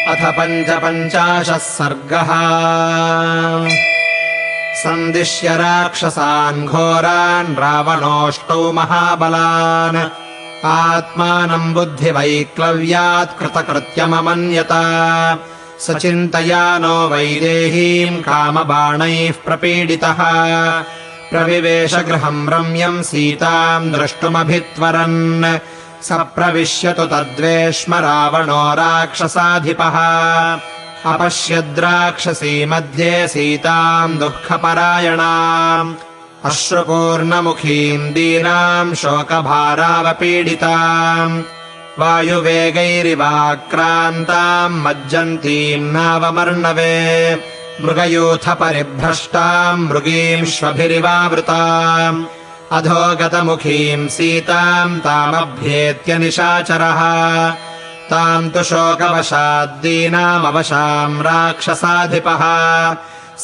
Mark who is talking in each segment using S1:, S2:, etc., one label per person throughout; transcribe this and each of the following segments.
S1: अथ पञ्चपञ्चाशः सर्गः। सन्दिश्य राक्षसान् घोरान् रावणोऽष्टौ महाबलान् आत्मानम् बुद्धिवैक्लव्यात् कृतकृत्यममन्यत स चिन्तयानो वैदेहीम् कामबाणैः प्रपीडितः प्रविवेश गृहम् रम्यम् सीताम् द्रष्टुमभित्वरन् स प्रविश्यतु तद्वेश्म रावणो राक्षसाधिपः अपश्यद्राक्षसी मध्ये सीताम् दुःखपरायणाम् अश्रुपूर्णमुखीम् दीनाम् शोकभारावपीडिताम् वायुवेगैरिवाक्रान्ताम् मज्जन्तीम् नावमर्णवे मृगयूथपरिभ्रष्टाम् मृगींश्वभिरिवावृताम् अधोगतमुखीम् सीताम् तामभ्येत्य निशाचरः ताम् तु शोकवशाद्दीनामवशाम् राक्षसाधिपः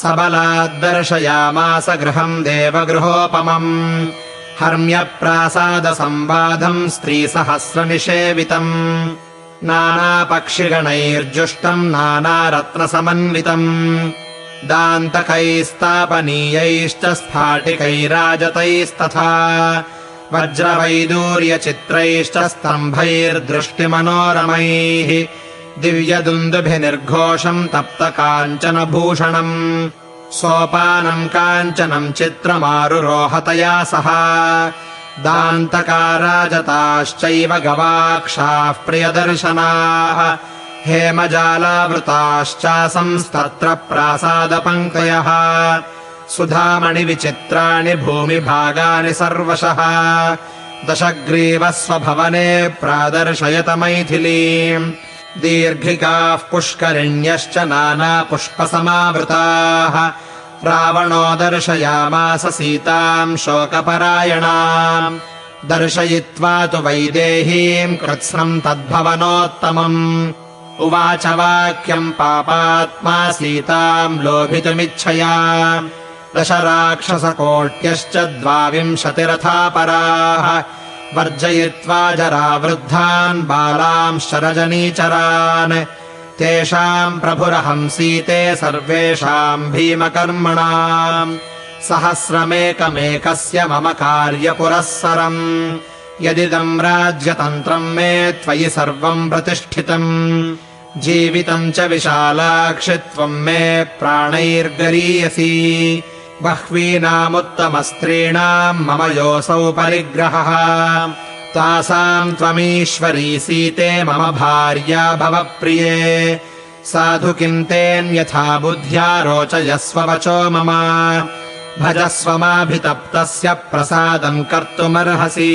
S1: सबलाद्दर्शयामास गृहम् देवगृहोपमम् हर्म्यप्रासादसंवादम् स्त्रीसहस्रनिषेवितम् नानापक्षिगणैर्जुष्टम् नानारत्नसमन्वितम् दान्तकैस्तापनीयैश्च स्फाटिकैराजतैस्तथा वज्रवैदूर्यचित्रैश्च स्तम्भैर्दृष्टिमनोरमैः दिव्यदुन्दुभिर्निर्घोषम् तप्तकाञ्चनभूषणम् सोपानम् काञ्चनम् चित्रमारुरोहतया सह दान्तकाराजताश्चैव गवाक्षाः प्रियदर्शनाः हेमजालावृताश्चासंस्तत्र प्रासादपङ्क्तयः सुधामणिविचित्राणि भूमिभागानि सर्वशः दशग्रीवस्वभवने प्रादर्शयत मैथिलीम् दीर्घिकाः पुष्करिण्यश्च नानापुष्पसमावृताः रावणो दर्शयामास सीताम् शोकपरायणाम् दर्शयित्वा तु वैदेहीम् कृत्स्नम् तद्भवनोत्तमम् उवाच वाक्यम् पापात्मा सीताम् लोभितुमिच्छया दशराक्षसकोट्यश्च 22 वर्जयित्वा जरावृद्धान् बालांश्च रजनीचरान् तेषाम् प्रभुरहम् सीते सर्वेषाम् भीमकर्मणाम् सहस्रमेकमेकस्य मम कार्यपुरःसरम् यदिदम् राज्यतन्त्रम् मे त्वयि सर्वम् प्रतिष्ठितम् जीवितम् च विशालाक्षि त्वम् मे प्राणैर्गरीयसी बह्वीनामुत्तमस्त्रीणाम् मम योऽसौ परिग्रहः तासाम् त्वमीश्वरी सीते मम भार्या भव प्रिये साधु किम् तेऽन्यथा बुद्ध्या रोचयस्व वचो मम भजस्व माभितप्तस्य प्रसादम् कर्तुमर्हसि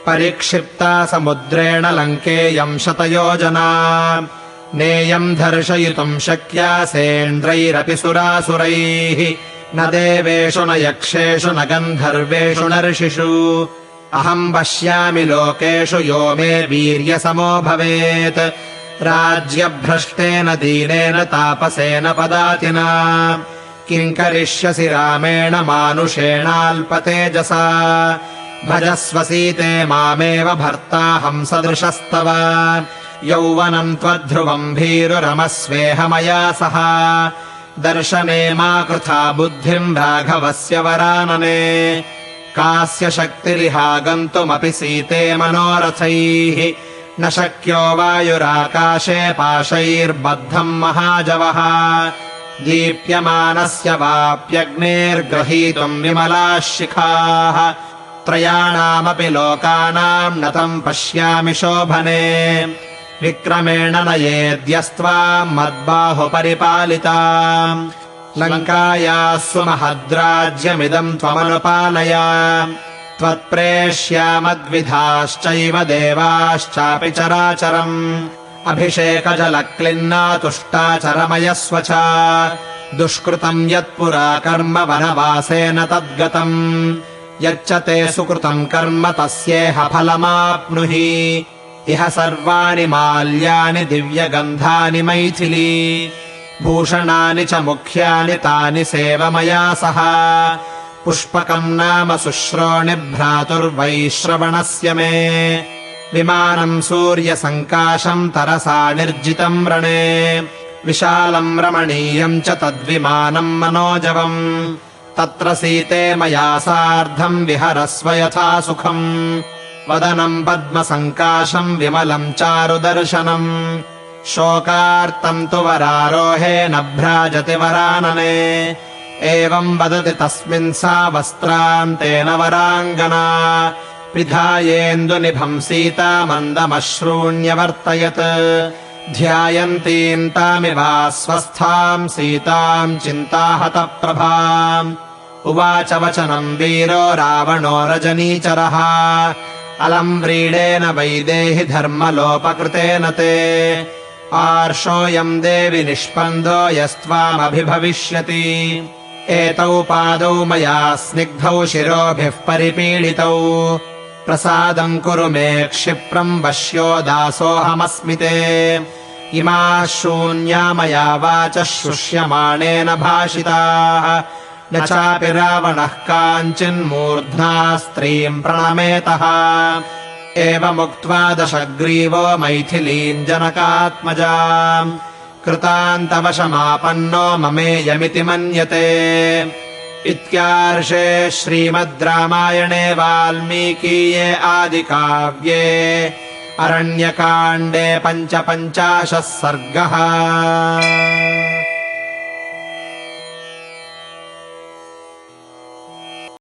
S1: परिक्षिप्ता समुद्रेण लङ्केयम् शतयोजना नेयम् दर्शयितुम् शक्या सेन्द्रैरपि सुरासुरैः न देवेषु न यक्षेषु न गन्धर्वेषु न ऋषिषु अहम् पश्यामि लोकेषु यो मे वीर्यसमो भवेत् राज्यभ्रष्टेन दीनेन तापसेन पदातिना किम् करिष्यसि रामेण मानुषेणाल्पतेजसा भजस्व सीते मामेव भर्ताहम् सदृशस्तव यौवनम् त्वद्ध्रुवम् भीरुरमस्वेह मया सह दर्शने मा कृथा बुद्धिम् राघवस्य वरानने कास्य शक्तिरिहागन्तुमपि सीते मनोरथैः न शक्यो वायुराकाशे पाशैर्बद्धम् महाजवः दीप्यमानस्य वाप्यग्नेर्गृहीतुम् विमलाः शिखाः त्रयाणामपि लोकानाम् न तम् पश्यामि शोभने विक्रमेण नयेद्यस्त्वाम् मद्बाहुपरिपालिताम् लङ्कायाः सुमहद्राज्यमिदम् त्वमनुपालय त्वत्प्रेष्यामद्विधाश्चैव देवाश्चापि चराचरम् अभिषेकजलक्लिन्ना तुष्टाचरमयस्व च दुष्कृतम् यत्पुरा कर्म वनवासेन तद्गतम् यच्च ते सुकृतम् कर्म तस्येह फलमाप्नुहि इह सर्वाणि माल्यानि दिव्यगन्धानि मैथिली भूषणानि च मुख्यानि तानि सेव मया सह पुष्पकम् नाम शुश्रोणि भ्रातुर्वैश्रवणस्य मे विमानम् सूर्यसङ्काशम् तरसा निर्जितम् रणे विशालम् रमणीयम् च तद्विमानम् मनोजवम् तत्र सीते मया सार्धम् विहरस्व यथा सुखम् वदनम् पद्मसङ्काशम् विमलम् चारुदर्शनम् शोकार्तम् तु वरारोहेण भ्राजति वरानने एवम् वदति तस्मिन् सा वस्त्रान्तेन वराङ्गना पिधायेन्दुनिभम् सीता मन्दमश्रूण्यवर्तयत् ध्यायन्तीम् तामिवास्वस्थाम् सीताम् चिन्ताहतप्रभाम् उवाच वचनम् वीरो रावणो रजनीचरः अलम् व्रीडेन वैदेहि धर्मलोपकृतेन ते आर्षोऽयम् देवि निष्पन्दो यस्त्वामभिभविष्यति एतौ पादौ मया स्निग्धौ शिरोभिः परिपीडितौ प्रसादम् कुरु मे क्षिप्रम् वश्यो दासोऽहमस्मि ते इमाः शून्या मया वाचः शुष्यमाणेन भाषिताः न चापि रावणः काञ्चिन्मूर्ध्ना स्त्रीम् प्रणमेतः एवमुक्त्वा दशग्रीवो मैथिलीम् जनकात्मजाम् कृतान्तवशमापन्नो ममेयमिति मन्यते इत्यार्षे श्रीमद् रामायणे वाल्मीकीये आदिकाव्ये अरण्यकाण्डे 55 सर्गः।